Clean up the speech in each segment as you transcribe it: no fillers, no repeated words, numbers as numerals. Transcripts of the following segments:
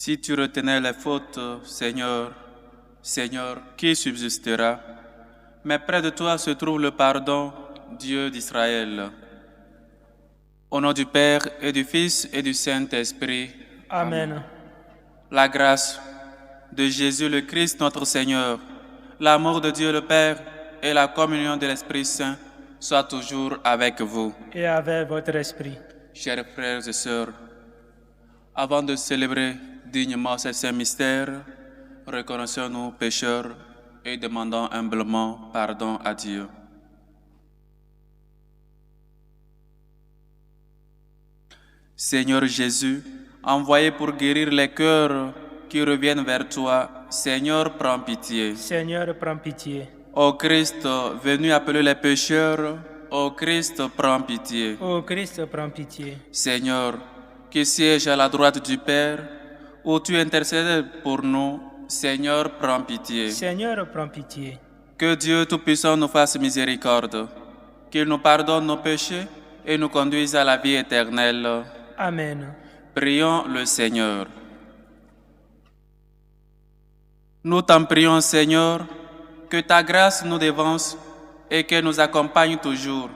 Si tu retenais les fautes, Seigneur, qui subsistera? Mais près de toi se trouve le pardon, Dieu d'Israël. Au nom du Père et du Fils et du Saint-Esprit. Amen. La grâce de Jésus le Christ notre Seigneur, l'amour de Dieu le Père et la communion de l'Esprit Saint soient toujours avec vous. Et avec votre esprit. Chers frères et sœurs, avant de célébrer dignement ces saints mystères, reconnaissons nos pécheurs et demandons humblement pardon à Dieu. Seigneur Jésus, envoyé pour guérir les cœurs qui reviennent vers toi, Seigneur, prends pitié. Seigneur, prends pitié. Ô Christ, venu appeler les pécheurs, ô Christ, prends pitié. Ô Christ, prends pitié. Seigneur, qui siège à la droite du Père, où tu intercèdes pour nous, Seigneur, prends pitié. Seigneur, prends pitié. Que Dieu Tout-Puissant nous fasse miséricorde, qu'il nous pardonne nos péchés et nous conduise à la vie éternelle. Amen. Prions le Seigneur. Nous t'en prions, Seigneur, que ta grâce nous dévance et qu'elle nous accompagne toujours,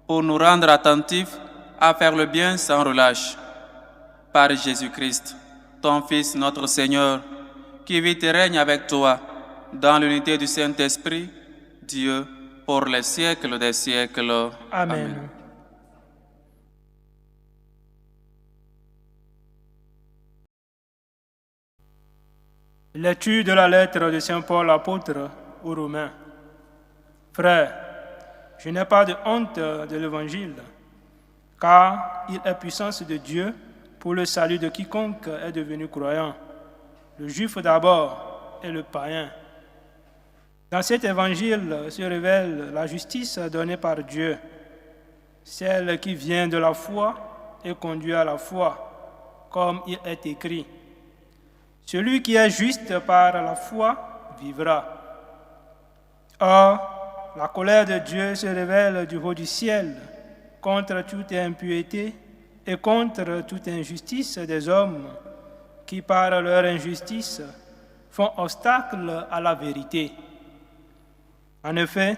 pour nous rendre attentifs à faire le bien sans relâche. Par Jésus-Christ, ton Fils, notre Seigneur, qui vit et règne avec toi, dans l'unité du Saint-Esprit, Dieu, pour les siècles des siècles. Amen. Lecture de la lettre de Saint Paul apôtre aux Romains. Frères, je n'ai pas de honte de l'Évangile, car il est puissance de Dieu pour le salut de quiconque est devenu croyant, le juif d'abord et le païen. Dans cet évangile se révèle la justice donnée par Dieu, celle qui vient de la foi et conduit à la foi, comme il est écrit. Celui qui est juste par la foi vivra. Or, la colère de Dieu se révèle du haut du ciel contre toute impureté et contre toute injustice des hommes qui, par leur injustice, font obstacle à la vérité. En effet,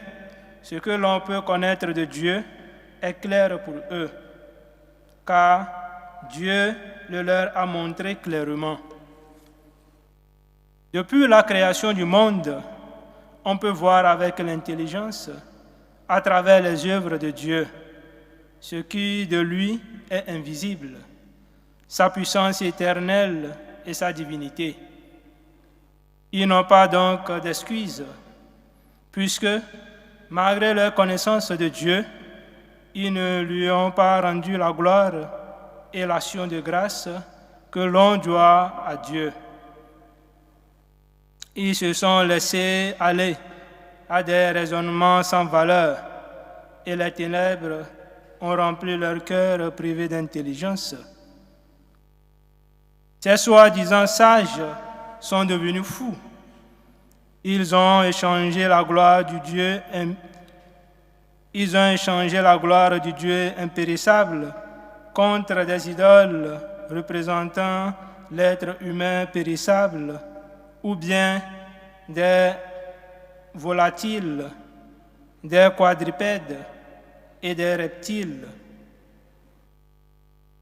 ce que l'on peut connaître de Dieu est clair pour eux, car Dieu le leur a montré clairement. Depuis la création du monde, on peut voir avec l'intelligence, à travers les œuvres de Dieu, ce qui de lui est invisible, sa puissance éternelle et sa divinité. Ils n'ont pas donc d'excuses, puisque, malgré leur connaissance de Dieu, ils ne lui ont pas rendu la gloire et l'action de grâce que l'on doit à Dieu. Ils se sont laissés aller à des raisonnements sans valeur et les ténèbres ont rempli leur cœur privé d'intelligence. Ces soi-disant sages sont devenus fous. Ils ont échangé la gloire du Dieu impérissable contre des idoles représentant l'être humain périssable, ou bien des volatiles, des quadrupèdes et des reptiles.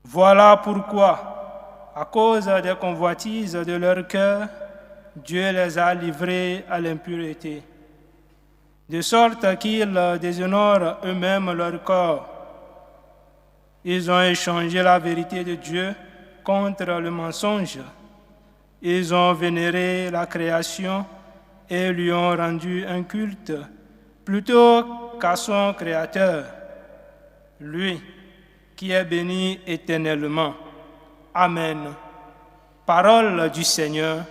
Voilà pourquoi, à cause des convoitises de leur cœur, Dieu les a livrés à l'impureté, de sorte qu'ils déshonorent eux-mêmes leur corps. Ils ont échangé la vérité de Dieu contre le mensonge. Ils ont vénéré la création et lui ont rendu un culte plutôt qu'à son Créateur, lui qui est béni éternellement. Amen. Parole du Seigneur.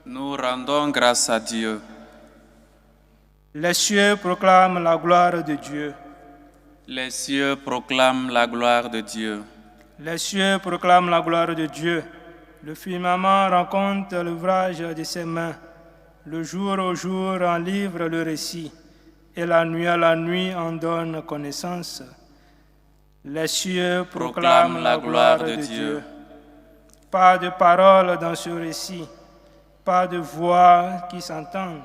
Nous rendons grâce à Dieu. Les cieux proclament la gloire de Dieu. Les cieux proclament la gloire de Dieu. Les cieux proclament la gloire de Dieu. Le firmament raconte l'ouvrage de ses mains. Le jour au jour en livre le récit, et la nuit à la nuit en donne connaissance. Les cieux proclament la gloire de Dieu. Pas de parole dans ce récit, pas de voix qui s'entendent,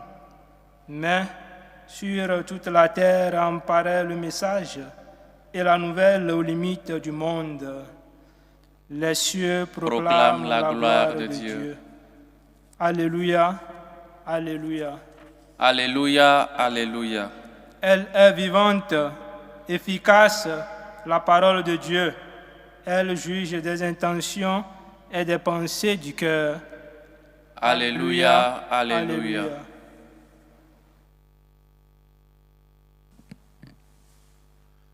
mais sur toute la terre en paraît le message et la nouvelle aux limites du monde. Les cieux proclament la gloire de Dieu. Alléluia, alléluia. Alléluia, alléluia. Elle est vivante, efficace, la parole de Dieu. Elle juge des intentions et des pensées du cœur. Alléluia, alléluia.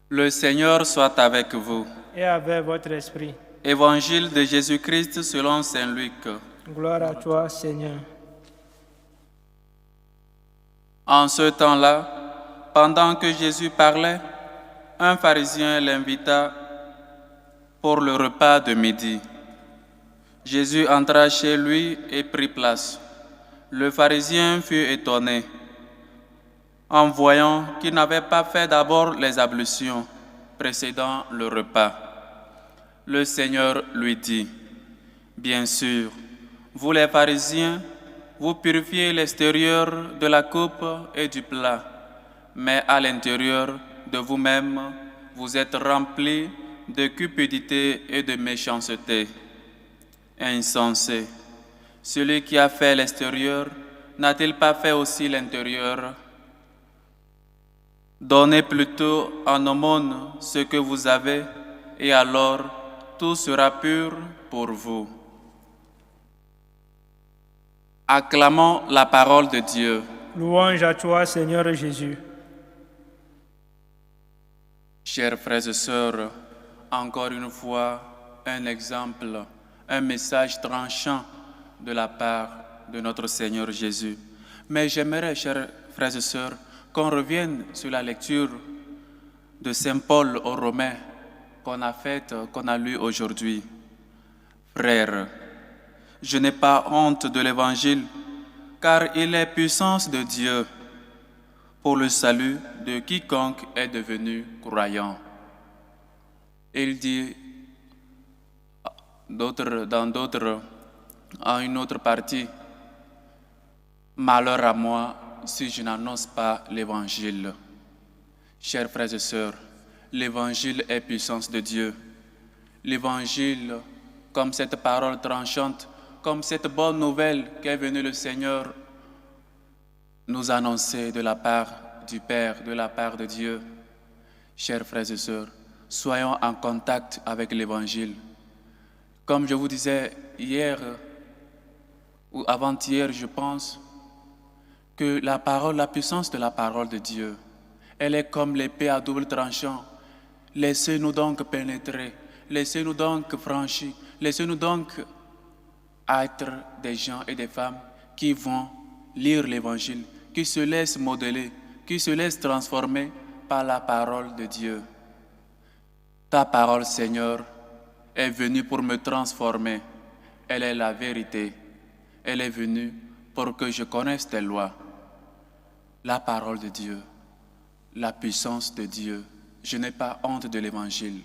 Le Seigneur soit avec vous. Et avec votre esprit. Évangile de Jésus-Christ selon saint Luc. Gloire à toi, Seigneur. En ce temps-là, pendant que Jésus parlait, un pharisien l'invita pour le repas de midi. Jésus entra chez lui et prit place. Le pharisien fut étonné en voyant qu'il n'avait pas fait d'abord les ablutions précédant le repas. Le Seigneur lui dit, « Bien sûr, vous les pharisiens, vous purifiez l'extérieur de la coupe et du plat, mais à l'intérieur de vous-même, vous êtes remplis de cupidité et de méchanceté. Insensé, celui qui a fait l'extérieur, n'a-t-il pas fait aussi l'intérieur? Donnez plutôt en aumône ce que vous avez, et alors tout sera pur pour vous. » Acclamons la parole de Dieu. Louange à toi, Seigneur Jésus. Chers frères et sœurs, encore une fois, un exemple, un message tranchant de la part de notre Seigneur Jésus. Mais j'aimerais, chers frères et sœurs, qu'on revienne sur la lecture de Saint Paul aux Romains qu'on a lu aujourd'hui. Frères, je n'ai pas honte de l'Évangile, car il est puissance de Dieu pour le salut de quiconque est devenu croyant. Il dit en une autre partie, « Malheur à moi si je n'annonce pas l'Évangile. » Chers frères et sœurs, l'Évangile est puissance de Dieu. L'Évangile, comme cette parole tranchante, comme cette bonne nouvelle qu'est venu le Seigneur nous annoncer de la part du Père, de la part de Dieu. Chers frères et sœurs, soyons en contact avec l'Évangile. Comme je vous disais hier ou avant-hier, je pense que la puissance de la parole de Dieu, elle est comme l'épée à double tranchant. Laissez-nous donc pénétrer, laissez-nous donc franchir, laissez-nous donc être des gens et des femmes qui vont lire l'Évangile, qui se laissent modeler, qui se laissent transformer par la parole de Dieu. Ta parole, Seigneur, est venue pour me transformer. Elle est la vérité. Elle est venue pour que je connaisse tes lois. La parole de Dieu, la puissance de Dieu. Je n'ai pas honte de l'Évangile.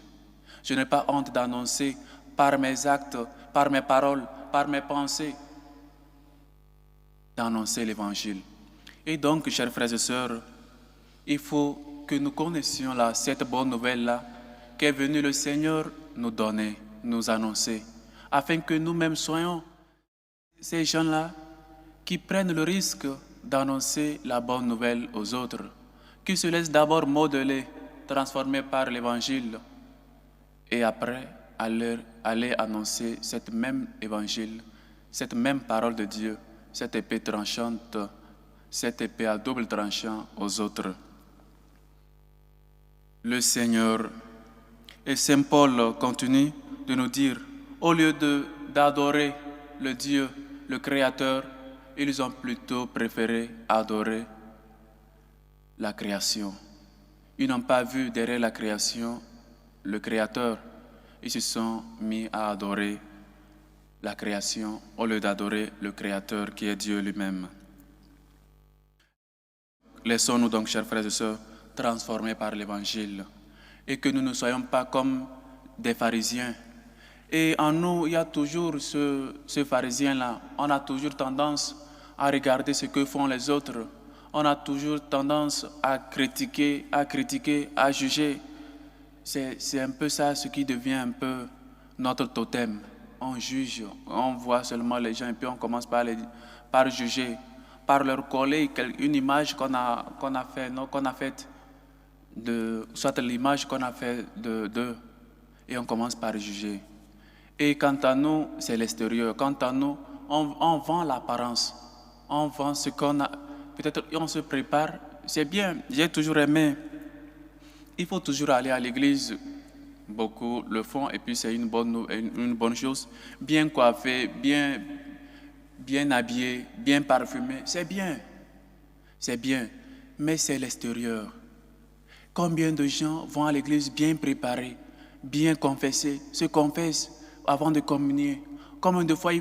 Je n'ai pas honte d'annoncer par mes actes, par mes paroles, par mes pensées, d'annoncer l'Évangile. Et donc, chers frères et sœurs, il faut que nous connaissions cette bonne nouvelle-là qu'est venu le Seigneur nous donner, nous annoncer, afin que nous-mêmes soyons ces gens-là qui prennent le risque d'annoncer la bonne nouvelle aux autres, qui se laissent d'abord modeler, transformer par l'Évangile, et après aller annoncer cette même Évangile, cette même parole de Dieu, cette épée tranchante, cette épée à double tranchant aux autres. Le Seigneur et Saint Paul continue de nous dire, au lieu d'adorer le Dieu, le Créateur, ils ont plutôt préféré adorer la création. Ils n'ont pas vu derrière la création le Créateur. Ils se sont mis à adorer la création au lieu d'adorer le Créateur qui est Dieu lui-même. Laissons-nous donc, chers frères et sœurs, transformés par l'Évangile et que nous ne soyons pas comme des pharisiens Et en nous, il y a toujours ce pharisien-là. On a toujours tendance à regarder ce que font les autres. On a toujours tendance à critiquer, à juger. C'est un peu ça ce qui devient un peu notre totem. On juge, on voit seulement les gens et puis on commence par juger, par leur coller une image qu'on a faite soit l'image qu'on a faite d'eux, et on commence par juger. Et quant à nous, c'est l'extérieur. Quant à nous, on vend l'apparence. On vend ce qu'on a. Peut-être on se prépare. C'est bien, j'ai toujours aimé. Il faut toujours aller à l'église. Beaucoup le font et puis c'est une bonne chose. Bien coiffé, bien habillé, bien parfumé. C'est bien. Mais c'est l'extérieur. Combien de gens vont à l'église bien préparés, bien confessés, se confessent avant de communier? Combien de fois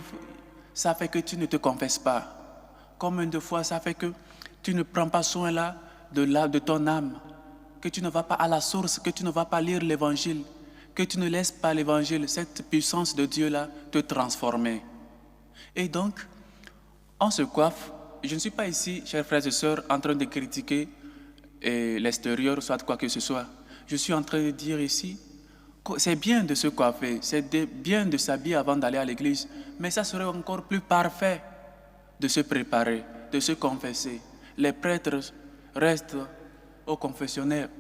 ça fait que tu ne te confesses pas? Combien de fois ça fait que tu ne prends pas soin de ton âme, que tu ne vas pas à la source, que tu ne vas pas lire l'évangile, que tu ne laisses pas l'évangile, cette puissance de Dieu-là, te transformer. Et donc, on se coiffe. Je ne suis pas ici, chers frères et sœurs, en train de critiquer l'extérieur, soit quoi que ce soit. Je suis en train de dire ici, c'est bien de se coiffer, c'est bien de s'habiller avant d'aller à l'église, mais ça serait encore plus parfait de se préparer, de se confesser. Les prêtres restent au confessionnal.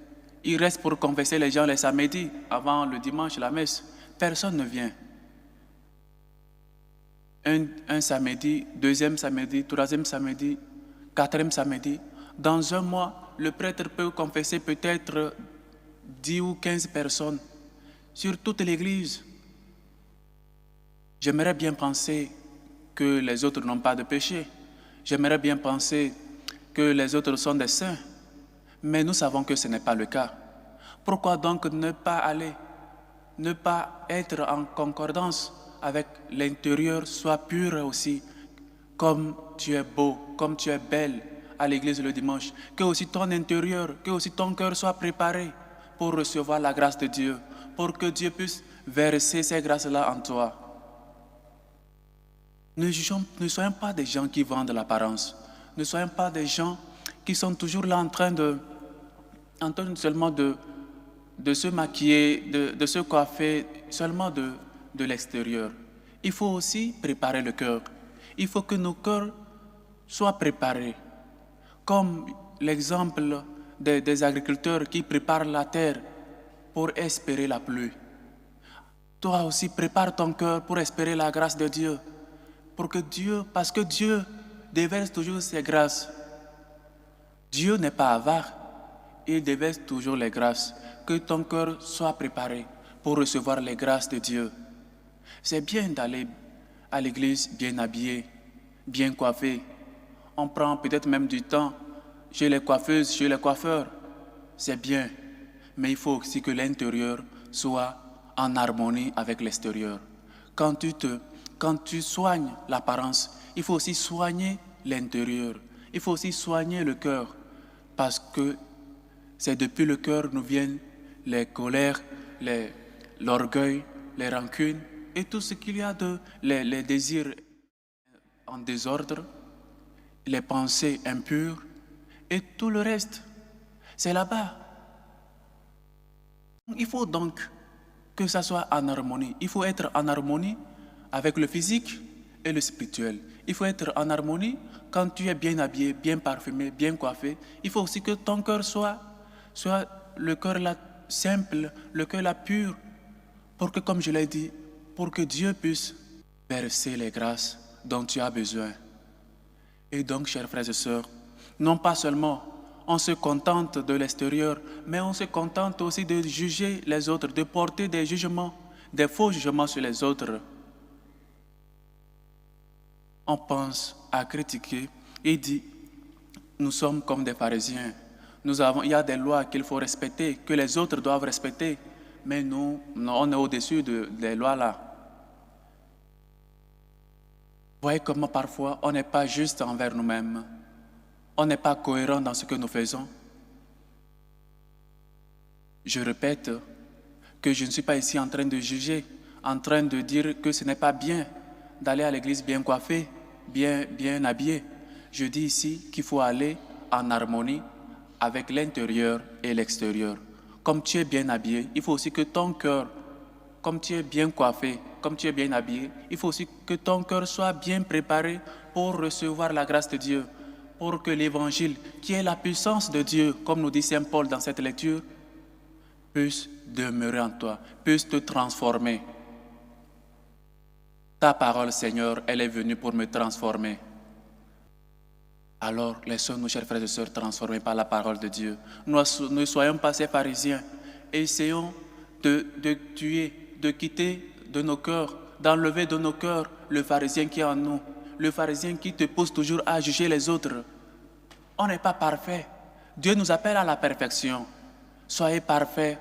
Ils restent pour confesser les gens les samedis, avant le dimanche, la messe. Personne ne vient. Un samedi, deuxième samedi, troisième samedi, quatrième samedi. Dans un mois, le prêtre peut confesser peut-être 10 ou 15 personnes sur toute l'église. J'aimerais bien penser que les autres n'ont pas de péché. J'aimerais bien penser que les autres sont des saints. Mais nous savons que ce n'est pas le cas. Pourquoi donc ne pas aller, ne pas être en concordance avec l'intérieur, soit pur aussi, comme tu es beau, comme tu es belle à l'église le dimanche, que aussi ton intérieur, que aussi ton cœur soit préparé pour recevoir la grâce de Dieu, pour que Dieu puisse verser ces grâces-là en toi. Ne soyons pas des gens qui vendent l'apparence. Ne soyons pas des gens qui sont toujours là en train seulement de se maquiller, de se coiffer seulement de l'extérieur. Il faut aussi préparer le cœur. Il faut que nos cœurs soient préparés. Comme l'exemple des agriculteurs qui préparent la terre pour espérer la pluie. Toi aussi, prépare ton cœur pour espérer la grâce de Dieu. Parce que Dieu déverse toujours ses grâces. Dieu n'est pas avare, il déverse toujours les grâces. Que ton cœur soit préparé pour recevoir les grâces de Dieu. C'est bien d'aller à l'église bien habillé, bien coiffé. On prend peut-être même du temps chez les coiffeuses, chez les coiffeurs. C'est bien, mais il faut aussi que l'intérieur soit en harmonie avec l'extérieur. Quand tu soignes l'apparence, il faut aussi soigner l'intérieur. Il faut aussi soigner le cœur, parce que c'est depuis le cœur nous viennent les colères, l'orgueil, les rancunes et tout ce qu'il y a les désirs en désordre, les pensées impures et tout le reste. C'est là-bas. Il faut donc que ça soit en harmonie. Il faut être en harmonie avec le physique et le spirituel. Il faut être en harmonie quand tu es bien habillé, bien parfumé, bien coiffé. Il faut aussi que ton cœur soit le cœur là simple, le cœur là pur, pour que, comme je l'ai dit, pour que Dieu puisse verser les grâces dont tu as besoin. Et donc, chers frères et sœurs, non pas seulement on se contente de l'extérieur, mais on se contente aussi de juger les autres, de porter des jugements, des faux jugements sur les autres. On pense à critiquer et dit, nous sommes comme des pharisiens. Il y a des lois qu'il faut respecter, que les autres doivent respecter, mais nous, on est au-dessus des lois-là. Vous voyez comment parfois on n'est pas juste envers nous-mêmes, on n'est pas cohérent dans ce que nous faisons. Je répète que je ne suis pas ici en train de juger en train de dire que ce n'est pas bien d'aller à l'église bien coiffé, bien habillé. Je dis ici qu'il faut aller en harmonie avec l'intérieur et l'extérieur. Comme tu es bien habillé, il faut aussi que ton cœur, comme tu es bien coiffé, comme tu es bien habillé, il faut aussi que ton cœur soit bien préparé pour recevoir la grâce de Dieu, pour que l'évangile, qui est la puissance de Dieu, comme nous dit Saint Paul dans cette lecture, puisse demeurer en toi, puisse te transformer. Ta parole, Seigneur, elle est venue pour me transformer. Alors, laissons-nous, chers frères et sœurs, transformer par la parole de Dieu. Nous ne soyons pas ces pharisiens. Essayons de tuer, de quitter de nos cœurs, d'enlever de nos cœurs le pharisien qui est en nous, le pharisien qui te pousse toujours à juger les autres. On n'est pas parfait. Dieu nous appelle à la perfection. Soyez parfaits,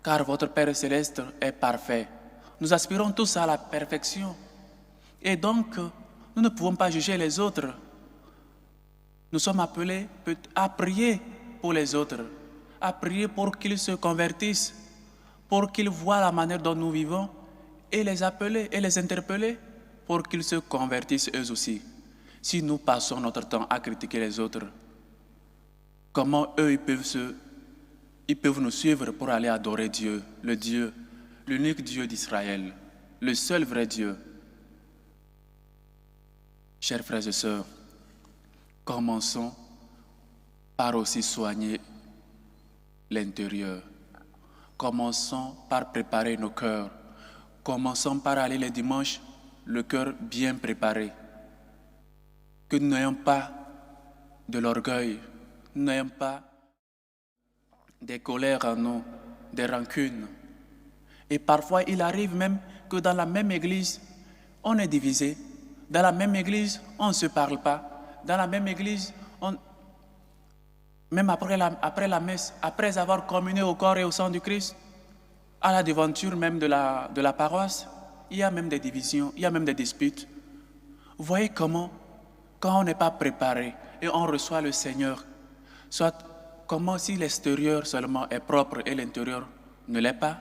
car votre Père céleste est parfait. Nous aspirons tous à la perfection. Et donc, nous ne pouvons pas juger les autres. Nous sommes appelés à prier pour les autres, à prier pour qu'ils se convertissent, pour qu'ils voient la manière dont nous vivons et les appeler et les interpeller pour qu'ils se convertissent eux aussi. Si nous passons notre temps à critiquer les autres, comment eux ils peuvent nous suivre pour aller adorer Dieu, l'unique Dieu d'Israël, le seul vrai Dieu. Chers frères et sœurs, commençons par aussi soigner l'intérieur. Commençons par préparer nos cœurs. Commençons par aller les dimanches, le cœur bien préparé. Que nous n'ayons pas de l'orgueil, nous n'ayons pas des colères en nous, des rancunes. Et parfois, il arrive même que dans la même église, on est divisé. Dans la même église, on ne se parle pas. Dans la même église, même après la messe, après avoir communié au corps et au sang du Christ, à la devanture même de la paroisse, il y a même des divisions, il y a même des disputes. Vous voyez comment, quand on n'est pas préparé et on reçoit le Seigneur, soit comment si l'extérieur seulement est propre et l'intérieur ne l'est pas,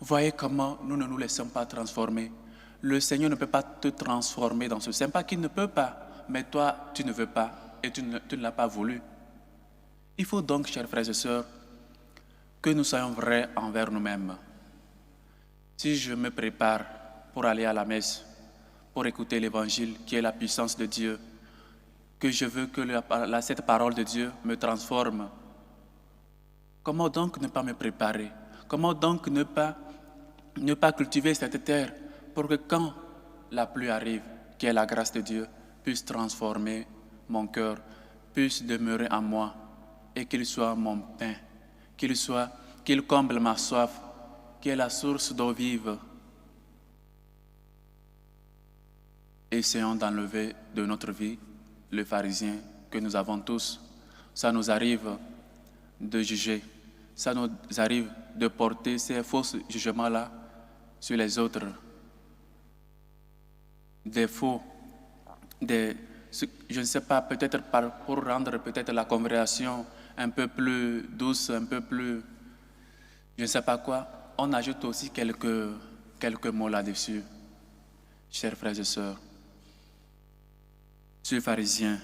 voyez comment nous ne nous laissons pas transformer. Le Seigneur ne peut pas te transformer dans ce. C'est pas qu'il ne peut pas, mais toi, tu ne veux pas et tu ne l'as pas voulu. Il faut donc, chers frères et sœurs, que nous soyons vrais envers nous-mêmes. Si je me prépare pour aller à la messe, pour écouter l'Évangile qui est la puissance de Dieu, que je veux que cette parole de Dieu me transforme, comment donc ne pas me préparer? Comment donc ne pas cultiver cette terre pour que quand la pluie arrive, qui est la grâce de Dieu, puisse transformer mon cœur, puisse demeurer en moi et qu'il soit mon pain, qu'il comble ma soif, qui est la source d'eau vive. Essayons d'enlever de notre vie le pharisien que nous avons tous. Ça nous arrive de juger, ça nous arrive de porter ces faux jugements-là sur les autres. Je ne sais pas, peut-être pour rendre peut-être la conversation un peu plus douce, un peu plus, je ne sais pas quoi, on ajoute aussi quelques mots là-dessus. Chers frères et sœurs, ce pharisien,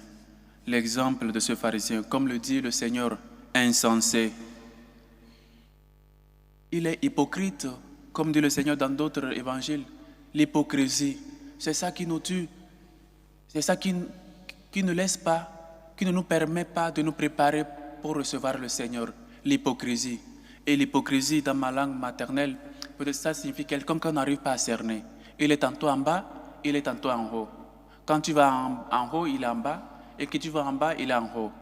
l'exemple de ce pharisien, comme le dit le Seigneur, insensé, il est hypocrite, comme dit le Seigneur dans d'autres évangiles. L'hypocrisie, c'est ça qui nous tue. C'est ça qui ne laisse pas, qui ne nous permet pas de nous préparer pour recevoir le Seigneur. L'hypocrisie. Et l'hypocrisie, dans ma langue maternelle, peut-être ça signifie quelqu'un qu'on n'arrive pas à cerner. Il est tantôt en bas, il est tantôt en haut. Quand tu vas en haut, il est en bas. Et que tu vas en bas, il est en haut.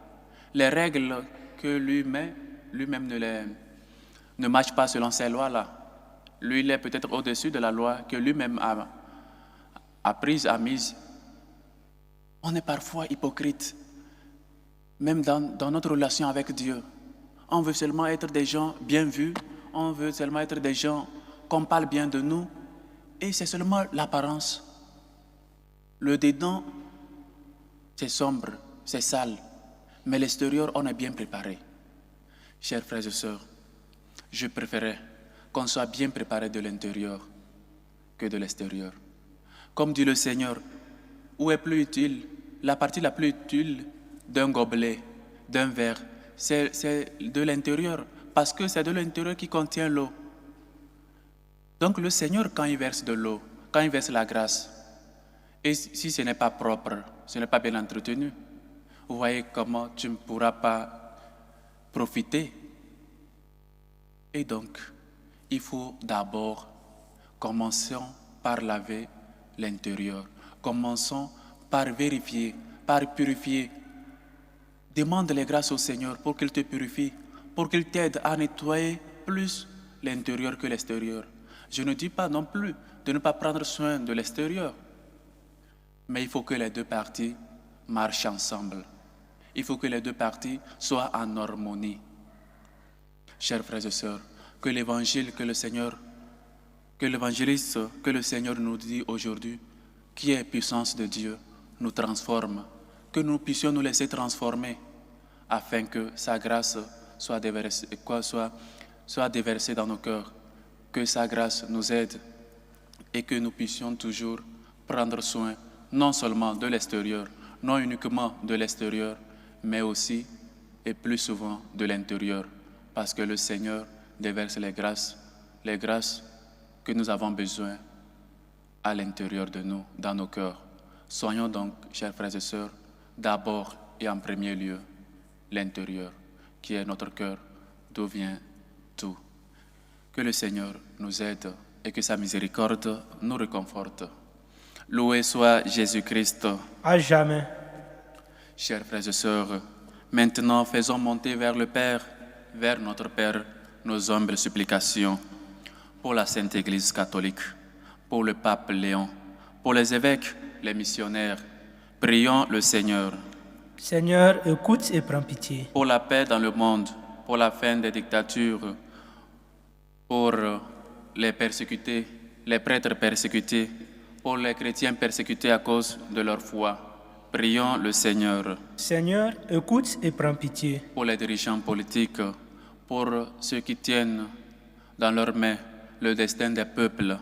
Les règles que lui-même ne marchent pas selon ces lois-là. Lui, il est peut-être au-dessus de la loi que lui-même a prise, a mise. On est parfois hypocrite, même dans notre relation avec Dieu. On veut seulement être des gens bien vus, on veut seulement être des gens qu'on parle bien de nous, et c'est seulement l'apparence. Le dedans, c'est sombre, c'est sale, mais l'extérieur, on est bien préparé. Chers frères et sœurs, je préférais qu'on soit bien préparé de l'intérieur, que de l'extérieur. Comme dit le Seigneur, où est plus utile, la partie la plus utile d'un gobelet, d'un verre, c'est de l'intérieur, parce que c'est de l'intérieur qui contient l'eau. Donc le Seigneur, quand il verse de l'eau, quand il verse la grâce, et si ce n'est pas propre, ce n'est pas bien entretenu, vous voyez comment tu ne pourras pas profiter. Et donc, il faut d'abord, commençons par laver l'intérieur. Commençons par vérifier, par purifier. Demande les grâces au Seigneur pour qu'il te purifie, pour qu'il t'aide à nettoyer plus l'intérieur que l'extérieur. Je ne dis pas non plus de ne pas prendre soin de l'extérieur, mais il faut que les deux parties marchent ensemble. Il faut que les deux parties soient en harmonie. Chers frères et sœurs, que l'évangile que le Seigneur, que l'évangéliste que le Seigneur nous dit aujourd'hui, qui est puissance de Dieu, nous transforme, que nous puissions nous laisser transformer, afin que sa grâce soit déversée dans nos cœurs, que sa grâce nous aide et que nous puissions toujours prendre soin non seulement de l'extérieur, non uniquement de l'extérieur, mais aussi et plus souvent de l'intérieur, parce que le Seigneur déverse les grâces que nous avons besoin à l'intérieur de nous, dans nos cœurs. Soyons donc, chers frères et sœurs, d'abord et en premier lieu, l'intérieur, qui est notre cœur, d'où vient tout. Que le Seigneur nous aide et que sa miséricorde nous réconforte. Loué soit Jésus-Christ. À jamais. Chers frères et sœurs, maintenant faisons monter vers le Père, vers notre Père, nos humbles supplications pour la Sainte Église catholique, pour le Pape Léon, pour les évêques, les missionnaires. Prions le Seigneur. Seigneur, écoute et prends pitié. Pour la paix dans le monde, pour la fin des dictatures, pour les persécutés, les prêtres persécutés, pour les chrétiens persécutés à cause de leur foi. Prions le Seigneur. Seigneur, écoute et prends pitié. Pour les dirigeants politiques, pour ceux qui tiennent dans leurs mains le destin des peuples,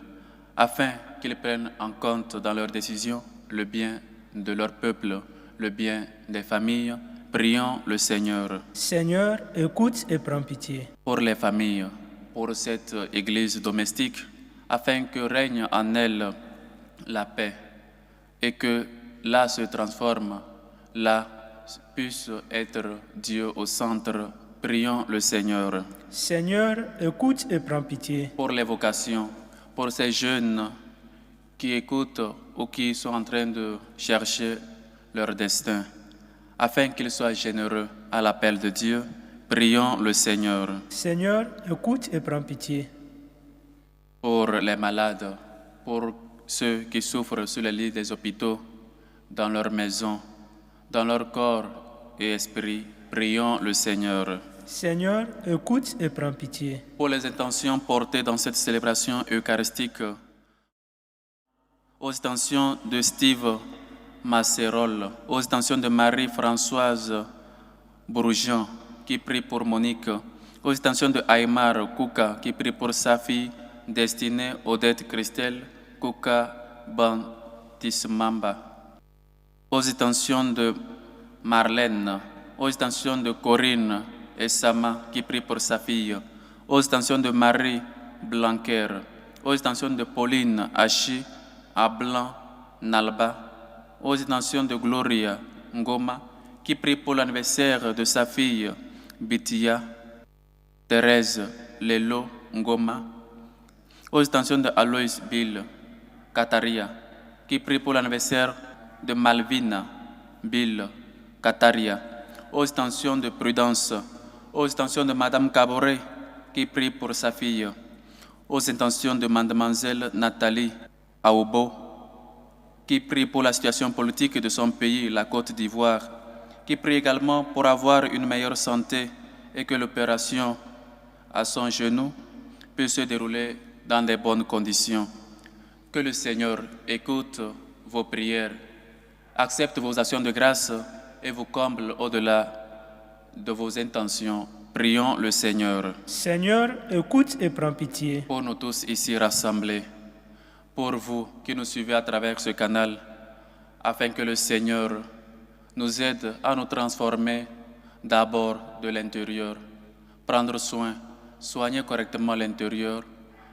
afin qu'ils prennent en compte dans leurs décisions le bien de leur peuple, le bien des familles. Prions le Seigneur. Seigneur, écoute et prends pitié. Pour les familles, pour cette Église domestique, afin que règne en elle la paix et que là se transforme, là puisse être Dieu au centre. Prions le Seigneur. Seigneur, écoute et prends pitié. Pour les vocations, pour ces jeunes qui écoutent ou qui sont en train de chercher leur destin, afin qu'ils soient généreux à l'appel de Dieu, prions le Seigneur. Seigneur, écoute et prends pitié. Pour les malades, pour ceux qui souffrent sur les lits des hôpitaux, dans leur maison, dans leur corps et esprit, prions le Seigneur. Seigneur, écoute et prends pitié. Pour les intentions portées dans cette célébration eucharistique, aux intentions de Steve Masserol, aux intentions de Marie-Françoise Bourgeon, qui prie pour Monique, aux intentions de Aymar Kouka, qui prie pour sa fille destinée Odette Christelle Kouka Bantismamba, aux intentions de Marlène, aux intentions de Corinne et Sama, qui prie pour sa fille, aux intentions de Marie Blanquer, aux intentions de Pauline Achi, Ablan Nalba, aux intentions de Gloria Ngoma, qui prie pour l'anniversaire de sa fille Bitia Thérèse Lelo Ngoma, aux intentions de Alois Bill Kataria, qui prie pour l'anniversaire de Malvina Bill Kataria, aux intentions de Prudence, aux intentions de Madame Caboret, qui prie pour sa fille, aux intentions de Mademoiselle Nathalie Aobo, qui prie pour la situation politique de son pays, la Côte d'Ivoire, qui prie également pour avoir une meilleure santé et que l'opération à son genou puisse se dérouler dans de bonnes conditions. Que le Seigneur écoute vos prières, accepte vos actions de grâce et vous comble au-delà de vos intentions. Prions le Seigneur. Seigneur, écoute et prends pitié. Pour nous tous ici rassemblés, pour vous qui nous suivez à travers ce canal, afin que le Seigneur nous aide à nous transformer d'abord de l'intérieur, prendre soin, soigner correctement l'intérieur,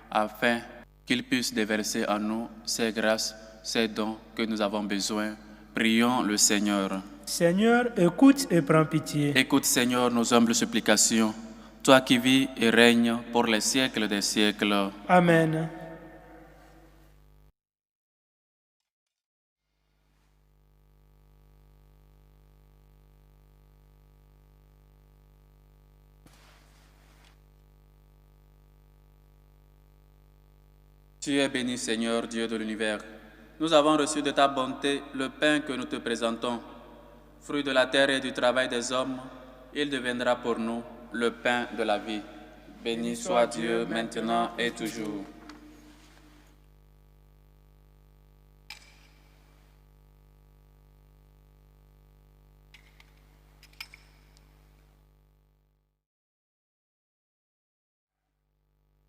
afin qu'il puisse déverser en nous ces grâces, ces dons que nous avons besoin. Prions le Seigneur. Seigneur, écoute et prends pitié. Écoute, Seigneur, nos humbles supplications, toi qui vis et règnes pour les siècles des siècles. Amen. Tu es béni, Seigneur, Dieu de l'univers. Nous avons reçu de ta bonté le pain que nous te présentons. Fruit de la terre et du travail des hommes, il deviendra pour nous le pain de la vie. Béni soit Dieu maintenant et toujours.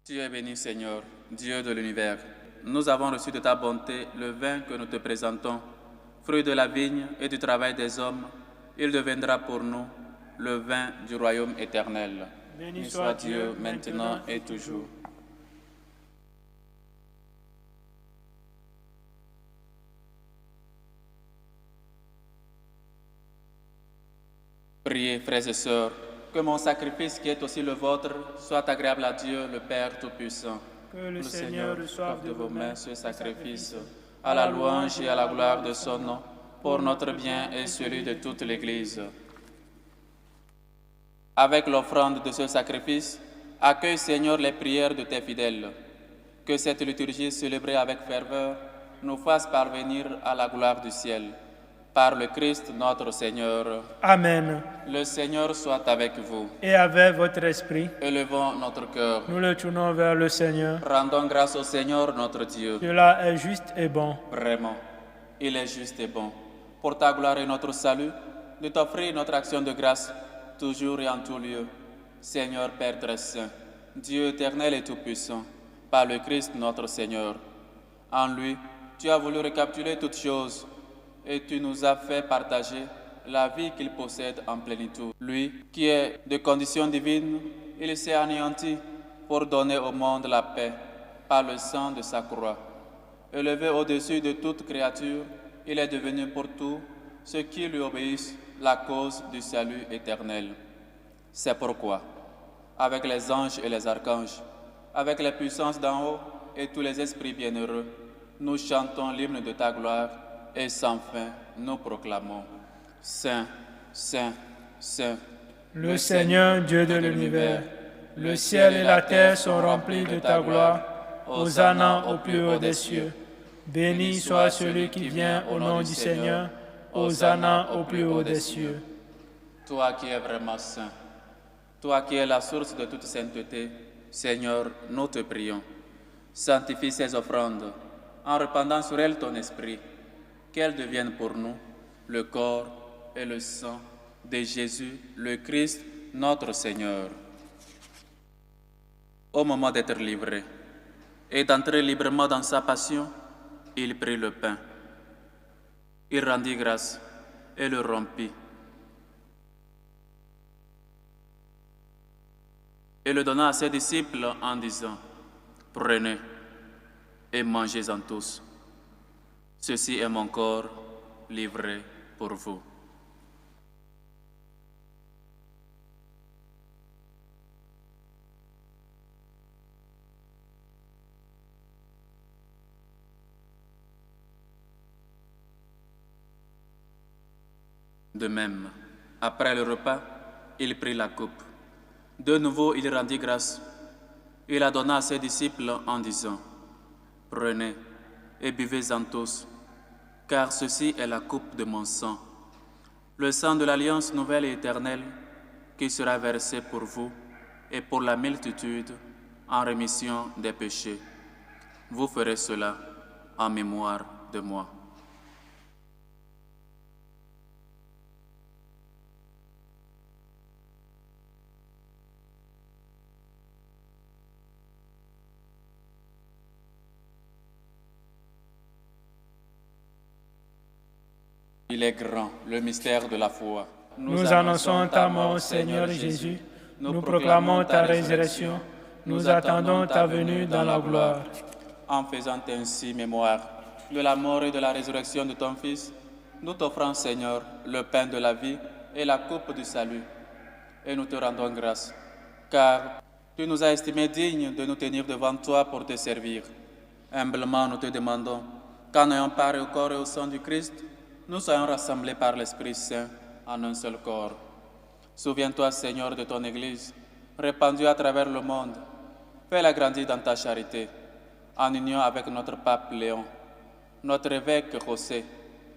Tu es béni, Seigneur, Dieu de l'univers. Nous avons reçu de ta bonté le vin que nous te présentons. Fruit de la vigne et du travail des hommes, il deviendra pour nous le vin du royaume éternel. Béni soit Dieu maintenant et toujours. Priez, frères et sœurs, que mon sacrifice qui est aussi le vôtre soit agréable à Dieu, le Père Tout-Puissant. Que le Seigneur reçoive de vos mains ce sacrifice, à la louange et à la gloire de son nom, pour notre bien et celui de toute l'Église. Avec l'offrande de ce sacrifice, accueille, Seigneur, les prières de tes fidèles. Que cette liturgie célébrée avec ferveur nous fasse parvenir à la gloire du ciel. Par le Christ notre Seigneur. Amen. Le Seigneur soit avec vous. Et avec votre esprit, Élevons notre cœur. nous le tournons vers le Seigneur. Rendons grâce au Seigneur notre Dieu. Cela est juste et bon. Vraiment, il est juste et bon, pour ta gloire et notre salut, de t'offrir notre action de grâce, toujours et en tout lieu. Seigneur Père très saint, Dieu éternel et tout-puissant, par le Christ notre Seigneur. En lui, tu as voulu récapituler toutes choses, et tu nous as fait partager la vie qu'il possède en plénitude. Lui, qui est de condition divine, il s'est anéanti pour donner au monde la paix par le sang de sa croix. Élevé au-dessus de toute créature, il est devenu pour tous ceux qui lui obéissent la cause du salut éternel. C'est pourquoi, avec les anges et les archanges, avec les puissances d'en haut et tous les esprits bienheureux, nous chantons l'hymne de ta gloire et sans fin nous proclamons: Saint, Saint, Saint, Le Seigneur, Dieu de l'univers, le ciel et la terre sont remplis de ta gloire. Hosanna au plus haut des cieux. Béni soit celui qui vient au nom du Seigneur. Hosanna au plus haut des cieux. Toi qui es vraiment saint, toi qui es la source de toute sainteté, Seigneur, nous te prions. Sanctifie ces offrandes en répandant sur elles ton esprit, qu'elles deviennent pour nous le corps et le sang de Jésus, le Christ, notre Seigneur. Au moment d'être livré et d'entrer librement dans sa passion, il prit le pain. Il rendit grâce et le rompit. Et le donna à ses disciples en disant: Prenez et mangez-en tous. Ceci est mon corps livré pour vous. De même, après le repas, il prit la coupe. De nouveau, il rendit grâce. Il la donna à ses disciples en disant: Prenez et buvez-en tous, car ceci est la coupe de mon sang, le sang de l'alliance nouvelle et éternelle, qui sera versé pour vous et pour la multitude en rémission des péchés. Vous ferez cela en mémoire de moi. Il est grand, le mystère de la foi. Nous annonçons ta mort, Seigneur Jésus. Nous proclamons ta résurrection. Nous attendons ta venue dans la gloire. En faisant ainsi mémoire de la mort et de la résurrection de ton Fils, nous t'offrons, Seigneur, le pain de la vie et la coupe du salut. Et nous te rendons grâce, car tu nous as estimés dignes de nous tenir devant toi pour te servir. Humblement, nous te demandons qu'en ayant part au corps et au sang du Christ, nous soyons rassemblés par l'Esprit Saint en un seul corps. Souviens-toi, Seigneur, de ton Église, répandue à travers le monde. Fais-la grandir dans ta charité, en union avec notre pape Léon, notre évêque José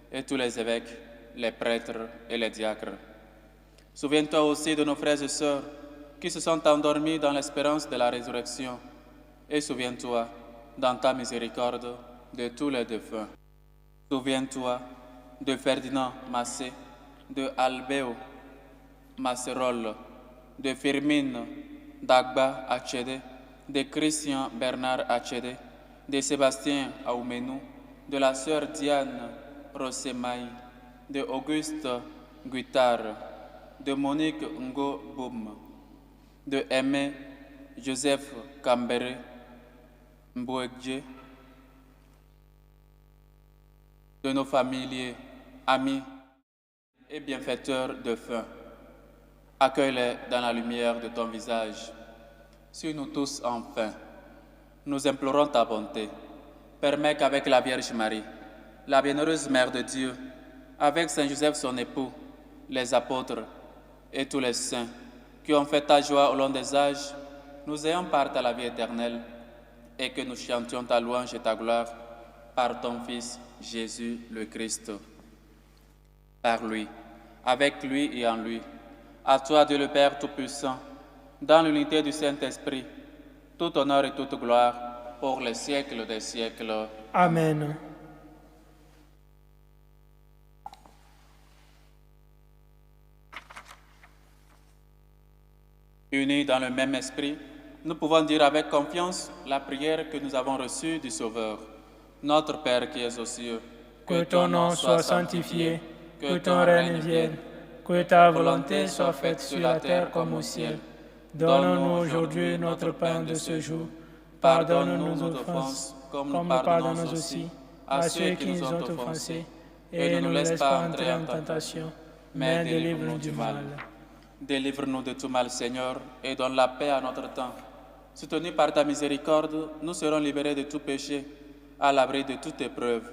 et tous les évêques, les prêtres et les diacres. Souviens-toi aussi de nos frères et sœurs qui se sont endormis dans l'espérance de la résurrection. Et souviens-toi, dans ta miséricorde, de tous les défunts. Souviens-toi de Ferdinand Massé, de Albeo Masserolles, de Firmine Dagba Achede, de Christian Bernard Achede, de Sébastien Aoumenou, de la sœur Diane Rossemaï, de Auguste Guittard, de Monique Ngo Boum, de Aimé Joseph Cambere Mbouegje, de nos familiers, amis et bienfaiteurs de faim. Accueille-les dans la lumière de ton visage. Sur nous tous enfin, nous implorons ta bonté. Permets qu'avec la Vierge Marie, la bienheureuse Mère de Dieu, avec Saint Joseph son époux, les apôtres et tous les saints qui ont fait ta joie au long des âges, nous ayons part à la vie éternelle et que nous chantions ta louange et ta gloire par ton Fils Jésus le Christ. Par lui, avec lui et en lui, à toi Dieu le Père Tout-Puissant, dans l'unité du Saint-Esprit, tout honneur et toute gloire pour les siècles des siècles. Amen. Unis dans le même esprit, nous pouvons dire avec confiance la prière que nous avons reçue du Sauveur. Notre Père qui es aux cieux, Que ton nom soit sanctifié, que ton règne vienne, que ta volonté soit faite sur la terre comme au ciel. Donne-nous aujourd'hui notre pain de ce jour. Pardonne-nous nos offenses, comme nous pardonnons aussi à ceux qui nous ont offensés. Et ne nous laisse pas entrer en tentation, mais délivre-nous du mal. Délivre-nous de tout mal, Seigneur, et donne la paix à notre temps. Soutenus par ta miséricorde, nous serons libérés de tout péché, à l'abri de toute épreuve.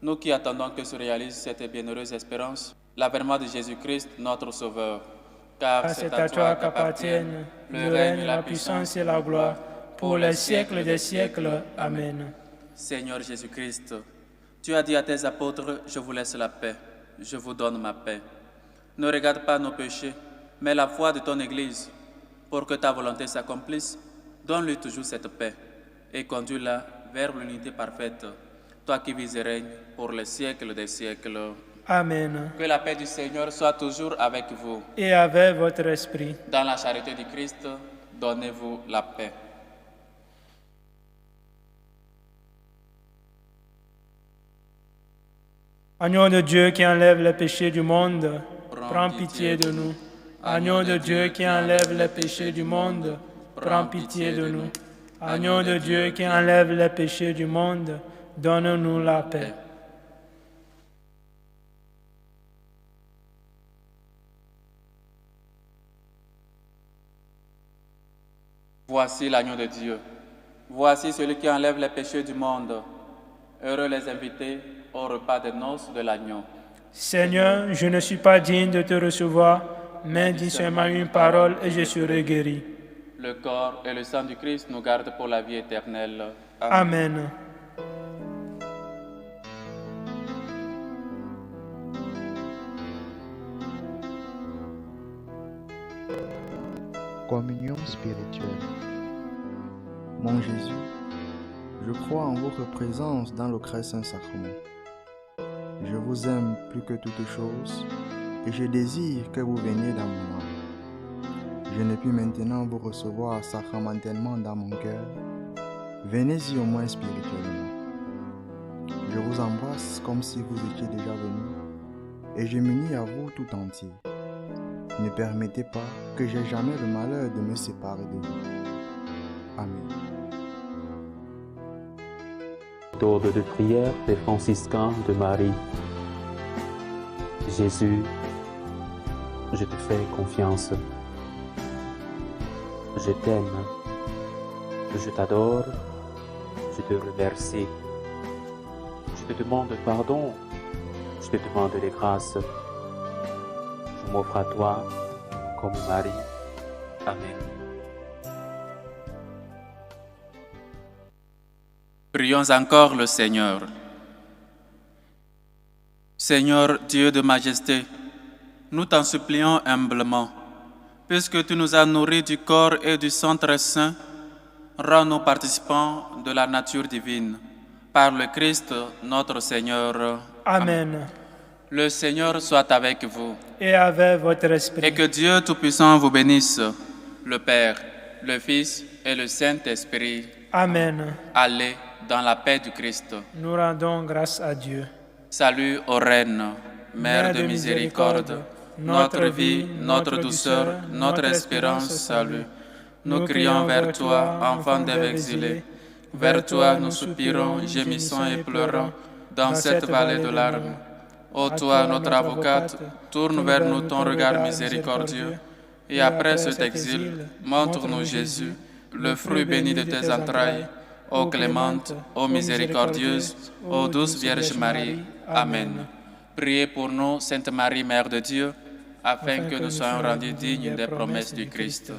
Nous qui attendons que se réalise cette bienheureuse espérance, l'avènement de Jésus-Christ, notre Sauveur. Car C'est à toi qu'appartiennent le règne, la puissance et la gloire, pour les siècles des siècles. Amen. Seigneur Jésus-Christ, tu as dit à tes apôtres, je vous laisse la paix, je vous donne ma paix. Ne regarde pas nos péchés, mais la foi de ton Église. Pour que ta volonté s'accomplisse, donne-lui toujours cette paix et conduis-la vers l'unité parfaite, toi qui vis et règnes pour les siècles des siècles. Amen. Que la paix du Seigneur soit toujours avec vous. Et avec votre esprit. Dans la charité du Christ, donnez-vous la paix. Agneau de Dieu qui enlève les péchés du monde, prends pitié de nous. Agneau de Dieu qui enlève les péchés du monde, prends pitié de nous. Agneau de Dieu qui enlève les péchés du monde, donne-nous la paix. Voici l'agneau de Dieu. Voici celui qui enlève les péchés du monde. Heureux les invités au repas des noces de l'agneau. Seigneur, je ne suis pas digne de te recevoir, mais dis seulement une parole et je serai guéri. Le corps et le sang du Christ nous gardent pour la vie éternelle. Amen. Communion spirituelle. Mon Jésus, je crois en votre présence dans le très saint sacrement. Je vous aime plus que toute chose et je désire que vous veniez dans mon âme. Je ne puis maintenant vous recevoir sacramentellement dans mon cœur. Venez-y au moins spirituellement. Je vous embrasse comme si vous étiez déjà venu et je m'unis à vous tout entier. Ne permettez pas que j'aie jamais le malheur de me séparer de vous. Amen. Méthode de prière des franciscains de Marie. Jésus, je te fais confiance. Je t'aime. Je t'adore. Je te remercie. Je te demande pardon. Je te demande les grâces. Je m'offre à toi comme Marie. Amen. Prions encore le Seigneur. Seigneur Dieu de majesté, nous t'en supplions humblement, puisque tu nous as nourris du corps et du sang très saint, rends-nous participants de la nature divine, par le Christ notre Seigneur. Amen. Le Seigneur soit avec vous, Et avec votre esprit. et que Dieu Tout-Puissant vous bénisse, le Père, le Fils et le Saint-Esprit. Amen. Allez dans la paix du Christ. Nous rendons grâce à Dieu. Salut aux reines, Mère de miséricorde, notre vie, notre douceur, notre espérance, salut. Nous crions vers toi, enfant d'Ève exilés. Vers toi nous soupirons, gémissons et pleurons dans cette vallée de larmes. Ô toi, notre avocate, tourne vers nous ton regard miséricordieux. Et après cet exil, montre-nous Jésus, le fruit béni de tes entrailles. Ô clémente, ô miséricordieuse, ô douce Vierge Marie. Amen. Priez pour nous, Sainte Marie, Mère de Dieu, afin que nous soyons rendus dignes des promesses du Christ.